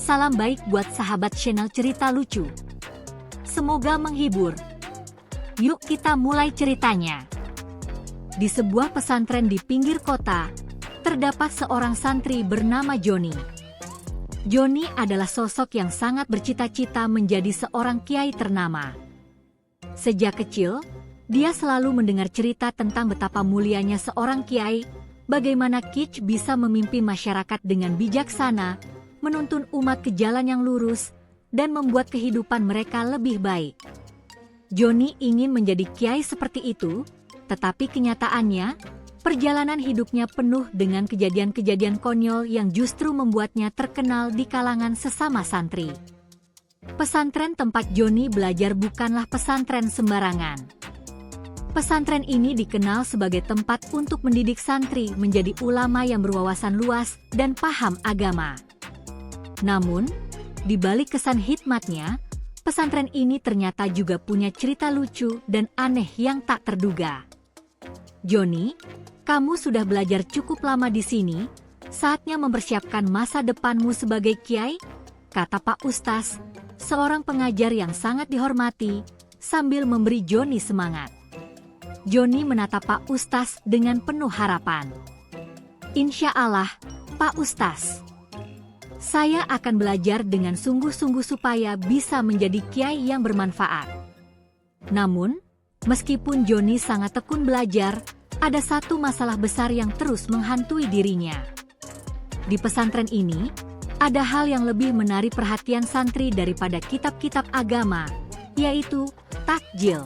Salam baik buat sahabat channel cerita lucu. Semoga menghibur. Yuk kita mulai ceritanya. Di sebuah pesantren di pinggir kota, terdapat seorang santri bernama Joni. Joni adalah sosok yang sangat bercita-cita menjadi seorang kiai ternama. Sejak kecil, dia selalu mendengar cerita tentang betapa mulianya seorang kiai, bagaimana kiai bisa memimpin masyarakat dengan bijaksana, menuntun umat ke jalan yang lurus, dan membuat kehidupan mereka lebih baik. Joni ingin menjadi kiai seperti itu, tetapi kenyataannya, perjalanan hidupnya penuh dengan kejadian-kejadian konyol yang justru membuatnya terkenal di kalangan sesama santri. Pesantren tempat Joni belajar bukanlah pesantren sembarangan. Pesantren ini dikenal sebagai tempat untuk mendidik santri menjadi ulama yang berwawasan luas dan paham agama. Namun, di balik kesan hikmatnya, pesantren ini ternyata juga punya cerita lucu dan aneh yang tak terduga. Joni, kamu sudah belajar cukup lama di sini, saatnya mempersiapkan masa depanmu sebagai kiai, kata Pak Ustaz, seorang pengajar yang sangat dihormati, sambil memberi Joni semangat. Joni menatap Pak Ustaz dengan penuh harapan. Insya Allah, Pak Ustaz. Saya akan belajar dengan sungguh-sungguh supaya bisa menjadi kiai yang bermanfaat. Namun, meskipun Joni sangat tekun belajar, ada satu masalah besar yang terus menghantui dirinya. Di pesantren ini, ada hal yang lebih menarik perhatian santri daripada kitab-kitab agama, yaitu takjil.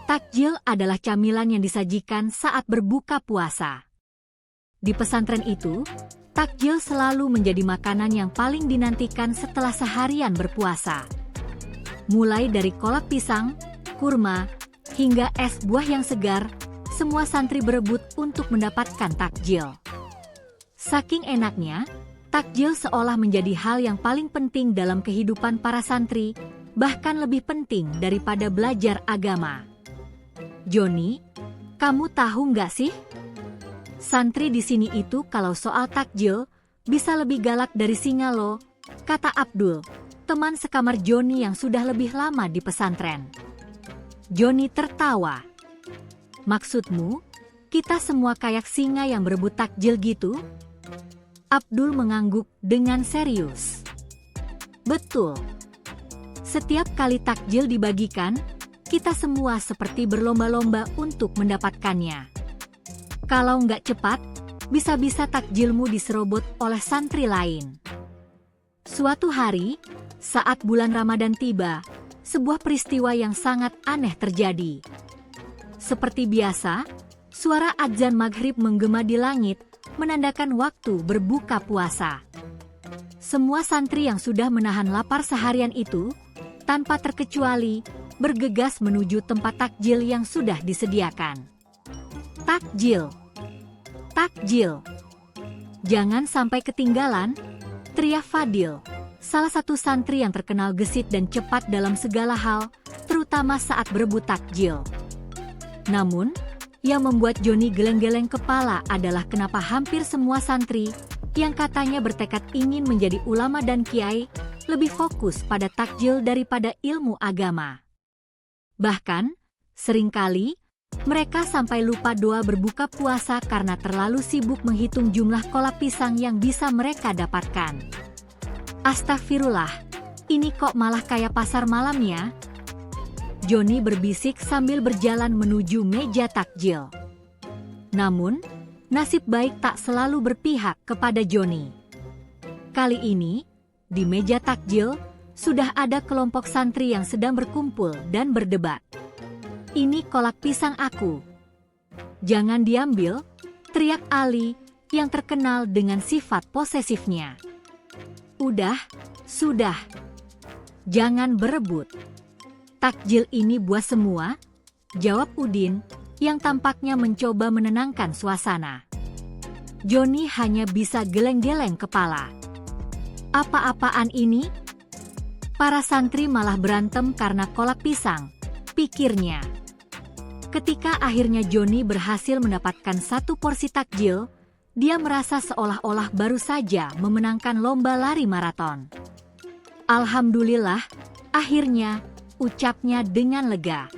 Takjil adalah camilan yang disajikan saat berbuka puasa. Di pesantren itu, takjil selalu menjadi makanan yang paling dinantikan setelah seharian berpuasa. Mulai dari kolak pisang, kurma, hingga es buah yang segar, semua santri berebut untuk mendapatkan takjil. Saking enaknya, takjil seolah menjadi hal yang paling penting dalam kehidupan para santri, bahkan lebih penting daripada belajar agama. Joni, kamu tahu nggak sih? Santri di sini itu kalau soal takjil, bisa lebih galak dari singa loh, kata Abdul, teman sekamar Joni yang sudah lebih lama di pesantren. Joni tertawa. Maksudmu, kita semua kayak singa yang berebut takjil gitu? Abdul mengangguk dengan serius. Betul. Setiap kali takjil dibagikan, kita semua seperti berlomba-lomba untuk mendapatkannya. Kalau nggak cepat, bisa-bisa takjilmu diserobot oleh santri lain. Suatu hari, saat bulan Ramadan tiba, sebuah peristiwa yang sangat aneh terjadi. Seperti biasa, suara adzan maghrib menggema di langit, menandakan waktu berbuka puasa. Semua santri yang sudah menahan lapar seharian itu, tanpa terkecuali, bergegas menuju tempat takjil yang sudah disediakan. Takjil. Takjil. Jangan sampai ketinggalan, teriak Fadil, salah satu santri yang terkenal gesit dan cepat dalam segala hal, terutama saat berebut takjil. Namun, yang membuat Joni geleng-geleng kepala adalah kenapa hampir semua santri, yang katanya bertekad ingin menjadi ulama dan kiai, lebih fokus pada takjil daripada ilmu agama. Bahkan, seringkali, mereka sampai lupa doa berbuka puasa karena terlalu sibuk menghitung jumlah kolak pisang yang bisa mereka dapatkan. Astagfirullah, ini kok malah kayak pasar malam ya? Joni berbisik sambil berjalan menuju meja takjil. Namun, nasib baik tak selalu berpihak kepada Joni. Kali ini, di meja takjil, sudah ada kelompok santri yang sedang berkumpul dan berdebat. Ini kolak pisang aku. Jangan diambil, teriak Ali, yang terkenal dengan sifat posesifnya. Udah, sudah. Jangan berebut. Takjil ini buat semua, jawab Udin, yang tampaknya mencoba menenangkan suasana. Joni hanya bisa geleng-geleng kepala. Apa-apaan ini? Para santri malah berantem karena kolak pisang, pikirnya. Ketika akhirnya Joni berhasil mendapatkan satu porsi takjil, dia merasa seolah-olah baru saja memenangkan lomba lari maraton. Alhamdulillah, akhirnya, ucapnya dengan lega.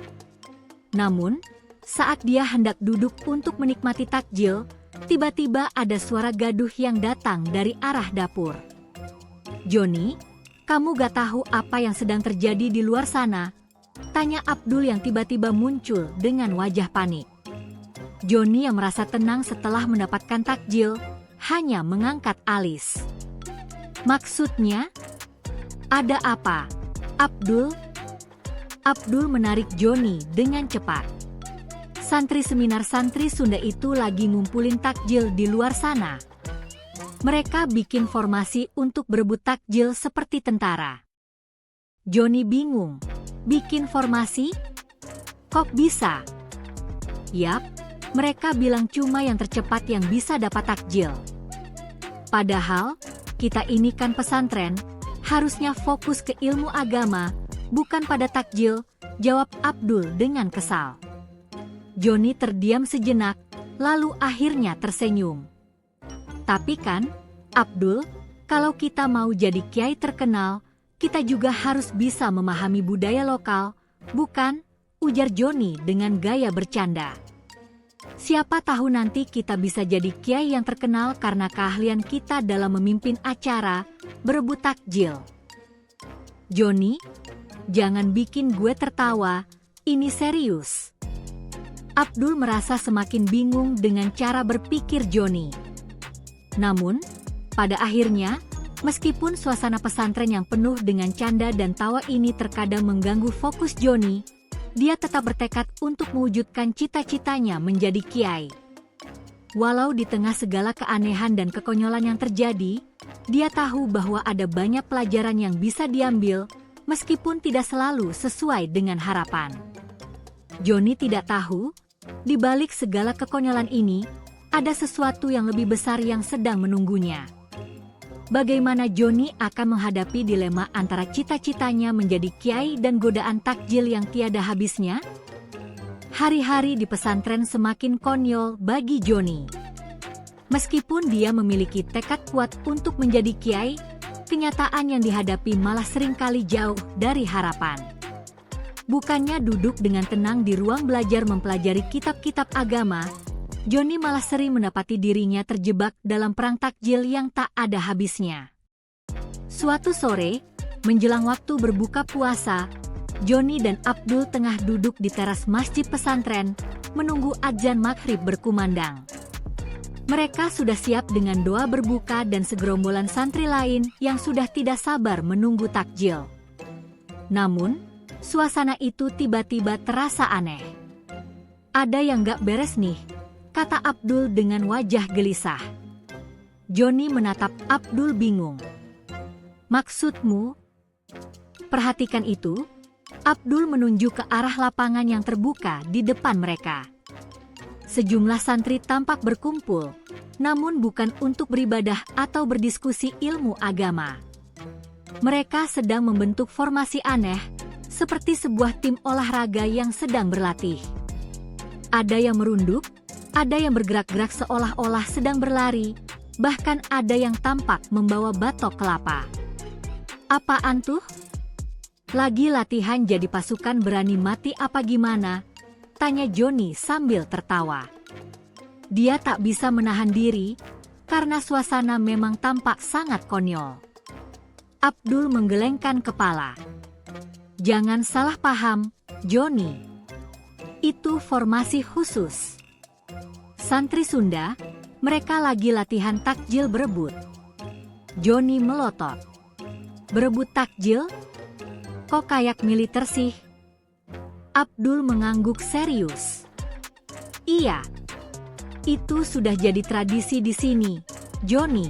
Namun, saat dia hendak duduk untuk menikmati takjil, tiba-tiba ada suara gaduh yang datang dari arah dapur. "Joni, kamu gak tahu apa yang sedang terjadi di luar sana?" tanya Abdul yang tiba-tiba muncul dengan wajah panik. Joni yang merasa tenang setelah mendapatkan takjil, hanya mengangkat alis. "Maksudnya? Ada apa, Abdul?" Abdul menarik Joni dengan cepat. Santri seminar santri Sunda itu lagi ngumpulin takjil di luar sana. Mereka bikin formasi untuk berebut takjil seperti tentara. Joni bingung. Bikin formasi? Kok bisa? Yap, mereka bilang cuma yang tercepat yang bisa dapat takjil. Padahal, kita ini kan pesantren, harusnya fokus ke ilmu agama, bukan pada takjil, jawab Abdul dengan kesal. Joni terdiam sejenak, lalu akhirnya tersenyum. Tapi kan, Abdul, kalau kita mau jadi kiai terkenal, kita juga harus bisa memahami budaya lokal, bukan? Ujar Joni dengan gaya bercanda. Siapa tahu nanti kita bisa jadi kiai yang terkenal karena keahlian kita dalam memimpin acara, berebut takjil. Joni, jangan bikin gue tertawa, ini serius. Abdul merasa semakin bingung dengan cara berpikir Joni. Namun, pada akhirnya, meskipun suasana pesantren yang penuh dengan canda dan tawa ini terkadang mengganggu fokus Joni, dia tetap bertekad untuk mewujudkan cita-citanya menjadi kiai. Walau di tengah segala keanehan dan kekonyolan yang terjadi, dia tahu bahwa ada banyak pelajaran yang bisa diambil, meskipun tidak selalu sesuai dengan harapan. Joni tidak tahu, di balik segala kekonyolan ini, ada sesuatu yang lebih besar yang sedang menunggunya. Bagaimana Joni akan menghadapi dilema antara cita-citanya menjadi kiai dan godaan takjil yang tiada habisnya? Hari-hari di pesantren semakin konyol bagi Joni. Meskipun dia memiliki tekad kuat untuk menjadi kiai, kenyataan yang dihadapi malah seringkali jauh dari harapan. Bukannya duduk dengan tenang di ruang belajar mempelajari kitab-kitab agama, Joni malah sering mendapati dirinya terjebak dalam perang takjil yang tak ada habisnya. Suatu sore, menjelang waktu berbuka puasa, Joni dan Abdul tengah duduk di teras masjid pesantren, menunggu adzan maghrib berkumandang. Mereka sudah siap dengan doa berbuka dan segerombolan santri lain yang sudah tidak sabar menunggu takjil. Namun, suasana itu tiba-tiba terasa aneh. Ada yang gak beres nih, kata Abdul dengan wajah gelisah. Joni menatap Abdul bingung. Maksudmu? Perhatikan itu, Abdul menunjuk ke arah lapangan yang terbuka di depan mereka. Sejumlah santri tampak berkumpul, namun bukan untuk beribadah atau berdiskusi ilmu agama. Mereka sedang membentuk formasi aneh, seperti sebuah tim olahraga yang sedang berlatih. Ada yang merunduk, ada yang bergerak-gerak seolah-olah sedang berlari, bahkan ada yang tampak membawa batok kelapa. Apaan tuh? Lagi latihan jadi pasukan berani mati apa gimana? Tanya Joni sambil tertawa. Dia tak bisa menahan diri, karena suasana memang tampak sangat konyol. Abdul menggelengkan kepala. Jangan salah paham, Joni. Itu formasi khusus. Santri Sunda, mereka lagi latihan takjil berebut. Joni melotot. Berebut takjil? Kok kayak militer sih? Abdul mengangguk serius. Iya. Itu sudah jadi tradisi di sini, Joni.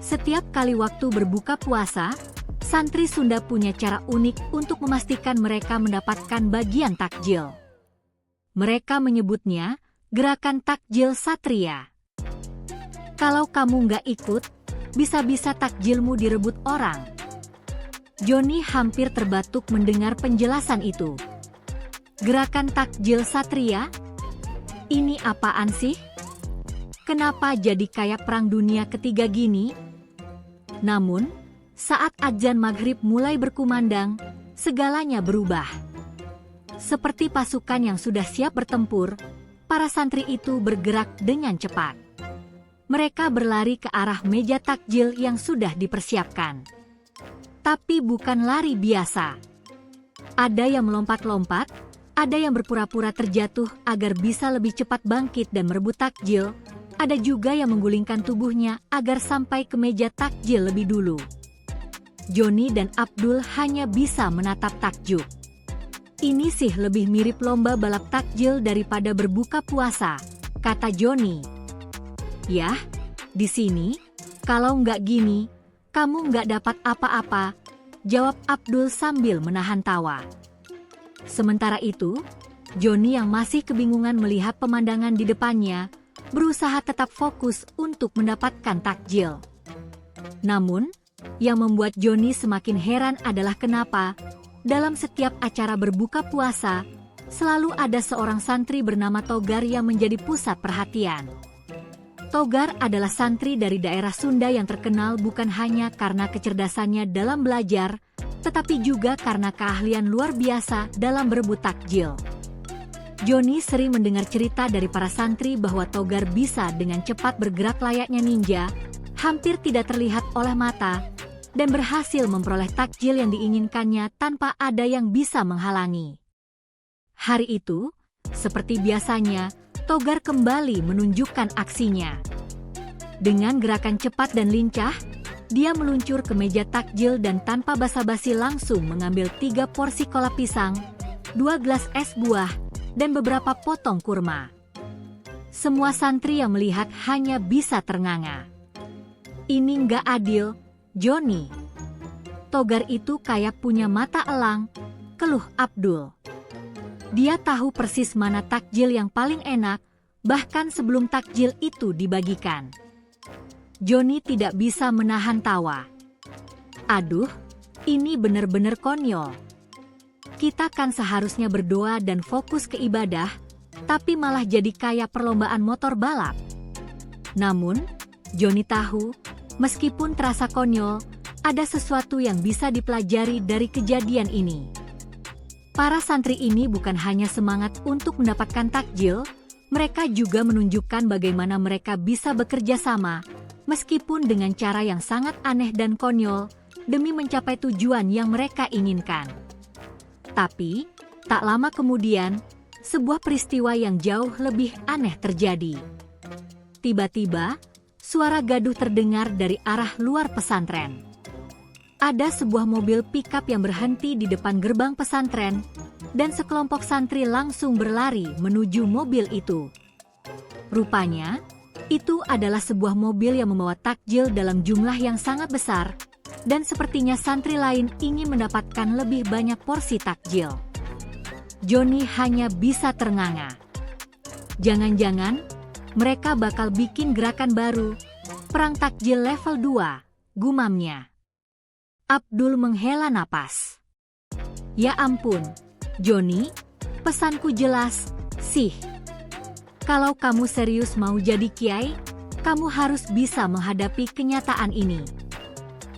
Setiap kali waktu berbuka puasa, santri Sunda punya cara unik untuk memastikan mereka mendapatkan bagian takjil. Mereka menyebutnya gerakan takjil satria. Kalau kamu nggak ikut, bisa-bisa takjilmu direbut orang. Joni hampir terbatuk mendengar penjelasan itu. Gerakan takjil satria? Ini apaan sih? kenapa jadi kayak perang dunia ketiga gini? Namun, saat adzan maghrib mulai berkumandang, segalanya berubah. Seperti pasukan yang sudah siap bertempur, para santri itu bergerak dengan cepat. Mereka berlari ke arah meja takjil yang sudah dipersiapkan. Tapi bukan lari biasa. Ada yang melompat-lompat, ada yang berpura-pura terjatuh agar bisa lebih cepat bangkit dan merebut takjil, ada juga yang menggulingkan tubuhnya agar sampai ke meja takjil lebih dulu. Joni dan Abdul hanya bisa menatap takjub. Ini sih lebih mirip lomba balap takjil daripada berbuka puasa, kata Joni. Yah, di sini, kalau nggak gini, kamu nggak dapat apa-apa, jawab Abdul sambil menahan tawa. Sementara itu, Joni yang masih kebingungan melihat pemandangan di depannya, berusaha tetap fokus untuk mendapatkan takjil. Namun, yang membuat Joni semakin heran adalah kenapa, dalam setiap acara berbuka puasa, selalu ada seorang santri bernama Togar yang menjadi pusat perhatian. Togar adalah santri dari daerah Sunda yang terkenal bukan hanya karena kecerdasannya dalam belajar, tetapi juga karena keahlian luar biasa dalam berebut takjil. Joni sering mendengar cerita dari para santri bahwa Togar bisa dengan cepat bergerak layaknya ninja, hampir tidak terlihat oleh mata, dan berhasil memperoleh takjil yang diinginkannya tanpa ada yang bisa menghalangi. Hari itu, seperti biasanya, Togar kembali menunjukkan aksinya. Dengan gerakan cepat dan lincah, dia meluncur ke meja takjil dan tanpa basa-basi langsung mengambil 3 porsi kolak pisang, 2 gelas es buah, dan beberapa potong kurma. Semua santri yang melihat hanya bisa ternganga. Ini nggak adil, Joni. Togar itu kayak punya mata elang, keluh Abdul. Dia tahu persis mana takjil yang paling enak, bahkan sebelum takjil itu dibagikan. Joni tidak bisa menahan tawa. Aduh, ini bener-bener konyol. Kita kan seharusnya berdoa dan fokus ke ibadah, tapi malah jadi kayak perlombaan motor balap. Namun, Joni tahu, meskipun terasa konyol, ada sesuatu yang bisa dipelajari dari kejadian ini. Para santri ini bukan hanya semangat untuk mendapatkan takjil, mereka juga menunjukkan bagaimana mereka bisa bekerja sama, meskipun dengan cara yang sangat aneh dan konyol, demi mencapai tujuan yang mereka inginkan. Tapi, tak lama kemudian, sebuah peristiwa yang jauh lebih aneh terjadi. Tiba-tiba, suara gaduh terdengar dari arah luar pesantren. Ada sebuah mobil pickup yang berhenti di depan gerbang pesantren, dan sekelompok santri langsung berlari menuju mobil itu. Rupanya, itu adalah sebuah mobil yang membawa takjil dalam jumlah yang sangat besar, dan sepertinya santri lain ingin mendapatkan lebih banyak porsi takjil. Joni hanya bisa ternganga. Jangan-jangan, mereka bakal bikin gerakan baru, perang takjil level 2, gumamnya. Abdul menghela napas. Ya ampun, Joni, pesanku jelas, sih. Kalau kamu serius mau jadi kiai, kamu harus bisa menghadapi kenyataan ini.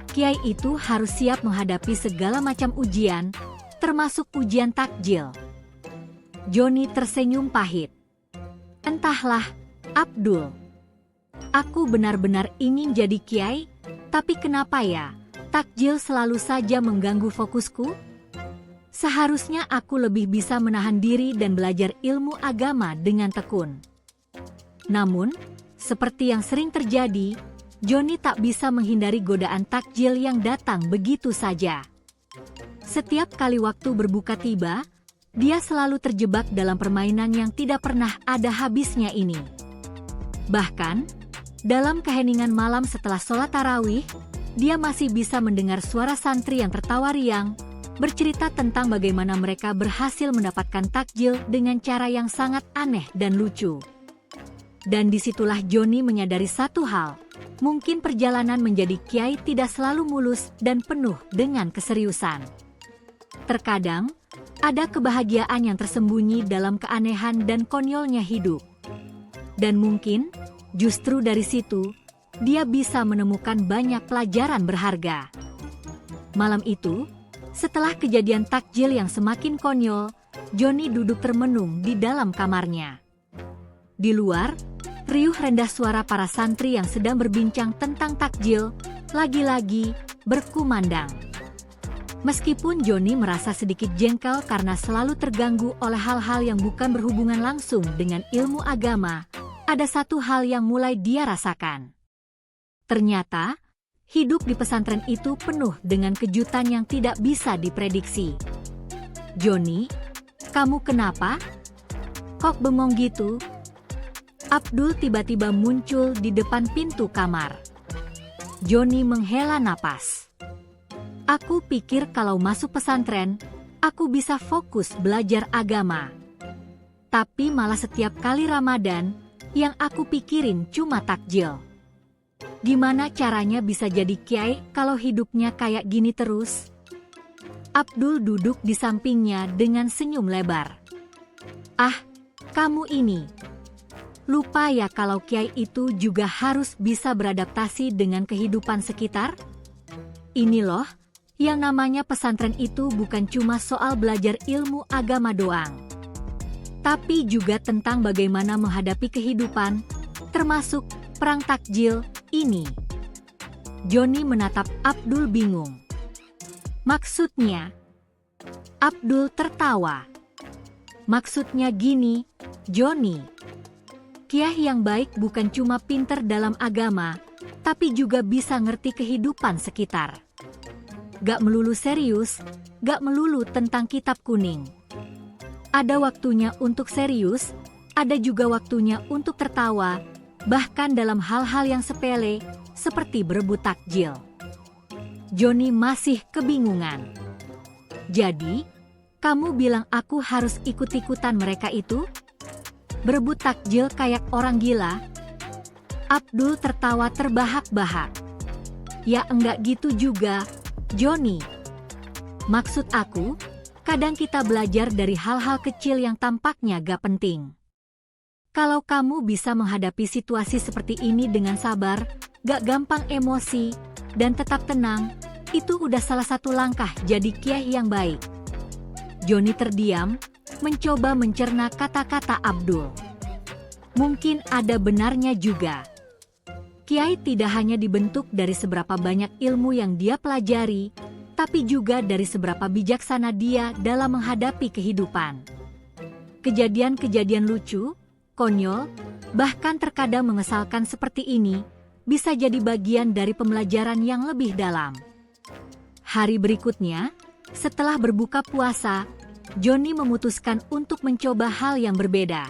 Kiai itu harus siap menghadapi segala macam ujian, termasuk ujian takjil. Joni tersenyum pahit. Entahlah, Abdul. Aku benar-benar ingin jadi kiai, tapi kenapa ya, takjil selalu saja mengganggu fokusku? Seharusnya aku lebih bisa menahan diri dan belajar ilmu agama dengan tekun. Namun, seperti yang sering terjadi, Joni tak bisa menghindari godaan takjil yang datang begitu saja. Setiap kali waktu berbuka tiba, dia selalu terjebak dalam permainan yang tidak pernah ada habisnya ini. Bahkan, dalam keheningan malam setelah sholat tarawih, dia masih bisa mendengar suara santri yang tertawa riang, bercerita tentang bagaimana mereka berhasil mendapatkan takjil dengan cara yang sangat aneh dan lucu. Dan disitulah Joni menyadari satu hal, mungkin perjalanan menjadi kiai tidak selalu mulus dan penuh dengan keseriusan. Terkadang, ada kebahagiaan yang tersembunyi dalam keanehan dan konyolnya hidup. Dan mungkin, Justru dari situ, dia bisa menemukan banyak pelajaran berharga. Malam itu, setelah kejadian takjil yang semakin konyol, Johnny duduk termenung di dalam kamarnya. Di luar, riuh rendah suara para santri yang sedang berbincang tentang takjil, lagi-lagi berkumandang. Meskipun Johnny merasa sedikit jengkel karena selalu terganggu oleh hal-hal yang bukan berhubungan langsung dengan ilmu agama, ada satu hal yang mulai dia rasakan. Ternyata, hidup di pesantren itu penuh dengan kejutan yang tidak bisa diprediksi. "Johnny, kamu kenapa? Kok bengong gitu?" Abdul tiba-tiba muncul di depan pintu kamar. Johnny menghela napas. "Aku pikir kalau masuk pesantren, aku bisa fokus belajar agama. Tapi malah setiap kali Ramadan, yang aku pikirin cuma takjil. Gimana caranya bisa jadi kiai kalau hidupnya kayak gini terus?" Abdul duduk di sampingnya dengan senyum lebar. "Ah, kamu ini. Lupa ya kalau kiai itu juga harus bisa beradaptasi dengan kehidupan sekitar? Ini loh, yang namanya pesantren itu bukan cuma soal belajar ilmu agama doang. Tapi juga tentang bagaimana menghadapi kehidupan, termasuk perang takjil ini." Johnny menatap Abdul bingung. "Maksudnya?" Abdul tertawa. "Maksudnya gini, Johnny. Kiai yang baik bukan cuma pinter dalam agama, tapi juga bisa ngerti kehidupan sekitar. Gak melulu serius, gak melulu tentang kitab kuning. Ada waktunya untuk serius, ada juga waktunya untuk tertawa, bahkan dalam hal-hal yang sepele, seperti berebut takjil." Johnny masih kebingungan. "Jadi, kamu bilang aku harus ikut-ikutan mereka itu? Berebut takjil kayak orang gila?" Abdul tertawa terbahak-bahak. "Ya enggak gitu juga, Johnny. Maksud aku, kadang kita belajar dari hal-hal kecil yang tampaknya gak penting. Kalau kamu bisa menghadapi situasi seperti ini dengan sabar, gak gampang emosi, dan tetap tenang, itu udah salah satu langkah jadi kiai yang baik." Johnny terdiam, mencoba mencerna kata-kata Abdul. Mungkin ada benarnya juga. Kiai tidak hanya dibentuk dari seberapa banyak ilmu yang dia pelajari, tapi juga dari seberapa bijaksana dia dalam menghadapi kehidupan. Kejadian-kejadian lucu, konyol, bahkan terkadang mengesalkan seperti ini, bisa jadi bagian dari pembelajaran yang lebih dalam. Hari berikutnya, setelah berbuka puasa, Johnny memutuskan untuk mencoba hal yang berbeda.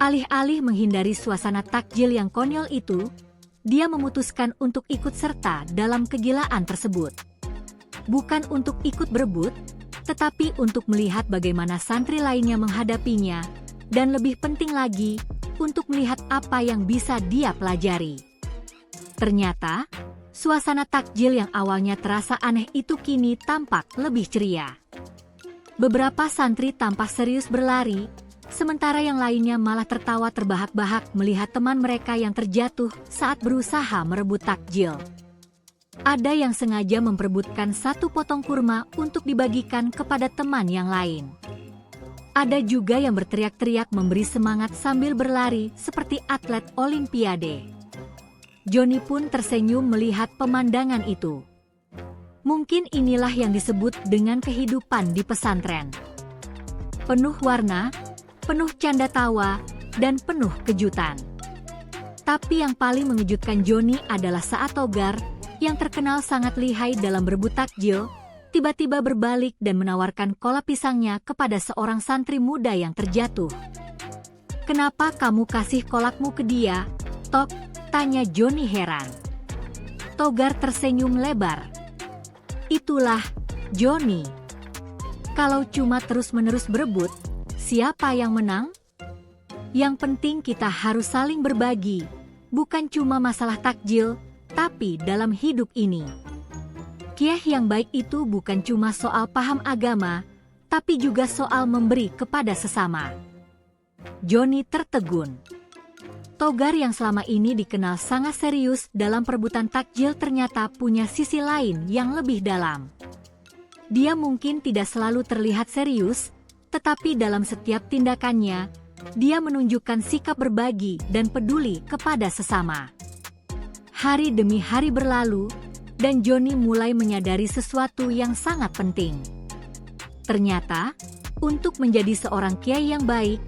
Alih-alih menghindari suasana takjil yang konyol itu, dia memutuskan untuk ikut serta dalam kegilaan tersebut. Bukan untuk ikut berebut, tetapi untuk melihat bagaimana santri lainnya menghadapinya, dan lebih penting lagi, untuk melihat apa yang bisa dia pelajari. Ternyata, suasana takjil yang awalnya terasa aneh itu kini tampak lebih ceria. Beberapa santri tampak serius berlari, sementara yang lainnya malah tertawa terbahak-bahak melihat teman mereka yang terjatuh saat berusaha merebut takjil. Ada yang sengaja memperebutkan satu potong kurma untuk dibagikan kepada teman yang lain. Ada juga yang berteriak-teriak memberi semangat sambil berlari seperti atlet olimpiade. Johnny pun tersenyum melihat pemandangan itu. Mungkin inilah yang disebut dengan kehidupan di pesantren. Penuh warna, penuh canda tawa, dan penuh kejutan. Tapi yang paling mengejutkan Johnny adalah saat Togar, yang terkenal sangat lihai dalam berebut takjil, tiba-tiba berbalik dan menawarkan kolak pisangnya kepada seorang santri muda yang terjatuh. "Kenapa kamu kasih kolakmu ke dia, Tok?" tanya Johnny heran. Togar tersenyum lebar. "Itulah, Johnny. Kalau cuma terus-menerus berebut, siapa yang menang? Yang penting kita harus saling berbagi, bukan cuma masalah takjil, tapi dalam hidup ini. Kiai yang baik itu bukan cuma soal paham agama, tapi juga soal memberi kepada sesama." Johnny tertegun. Togar yang selama ini dikenal sangat serius dalam perebutan takjil ternyata punya sisi lain yang lebih dalam. Dia mungkin tidak selalu terlihat serius, tetapi dalam setiap tindakannya, dia menunjukkan sikap berbagi dan peduli kepada sesama. Hari demi hari berlalu, dan Johnny mulai menyadari sesuatu yang sangat penting. Ternyata, untuk menjadi seorang kiai yang baik,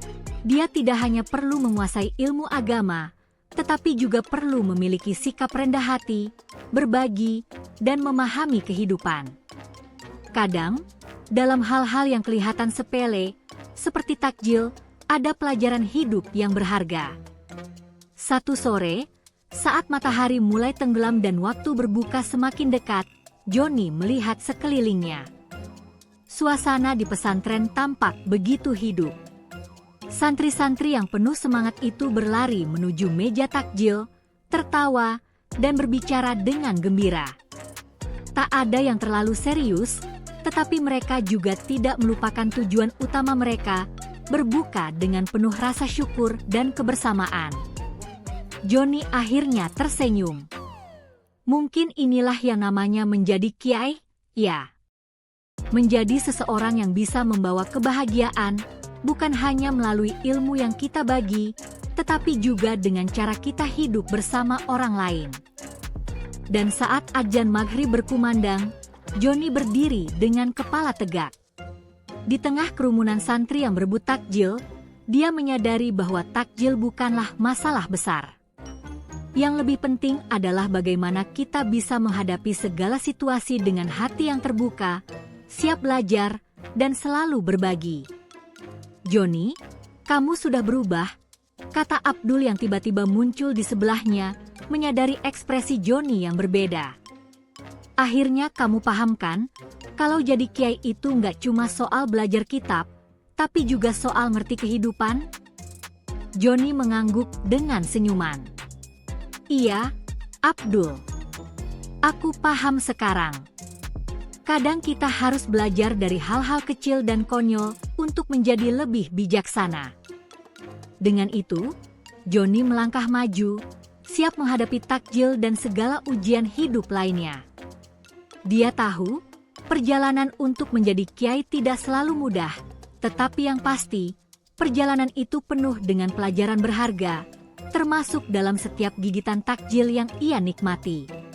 dia tidak hanya perlu menguasai ilmu agama, tetapi juga perlu memiliki sikap rendah hati, berbagi, dan memahami kehidupan. Kadang, dalam hal-hal yang kelihatan sepele, seperti takjil, ada pelajaran hidup yang berharga. Satu sore, saat matahari mulai tenggelam dan waktu berbuka semakin dekat, Johnny melihat sekelilingnya. Suasana di pesantren tampak begitu hidup. Santri-santri yang penuh semangat itu berlari menuju meja takjil, tertawa, dan berbicara dengan gembira. Tak ada yang terlalu serius, tetapi mereka juga tidak melupakan tujuan utama mereka, berbuka dengan penuh rasa syukur dan kebersamaan. Johnny akhirnya tersenyum. Mungkin inilah yang namanya menjadi kiai, ya. Menjadi seseorang yang bisa membawa kebahagiaan, bukan hanya melalui ilmu yang kita bagi, tetapi juga dengan cara kita hidup bersama orang lain. Dan saat adzan maghrib berkumandang, Johnny berdiri dengan kepala tegak. Di tengah kerumunan santri yang berebut takjil, dia menyadari bahwa takjil bukanlah masalah besar. Yang lebih penting adalah bagaimana kita bisa menghadapi segala situasi dengan hati yang terbuka, siap belajar, dan selalu berbagi. "Johnny, kamu sudah berubah," kata Abdul yang tiba-tiba muncul di sebelahnya, menyadari ekspresi Johnny yang berbeda. "Akhirnya kamu paham kan, kalau jadi kiai itu nggak cuma soal belajar kitab, tapi juga soal ngerti kehidupan?" Johnny mengangguk dengan senyuman. "Iya, Abdul. Aku paham sekarang. Kadang kita harus belajar dari hal-hal kecil dan konyol untuk menjadi lebih bijaksana." Dengan itu, Johnny melangkah maju, siap menghadapi takjil dan segala ujian hidup lainnya. Dia tahu, perjalanan untuk menjadi kiai tidak selalu mudah, tetapi yang pasti, perjalanan itu penuh dengan pelajaran berharga, termasuk dalam setiap gigitan takjil yang ia nikmati.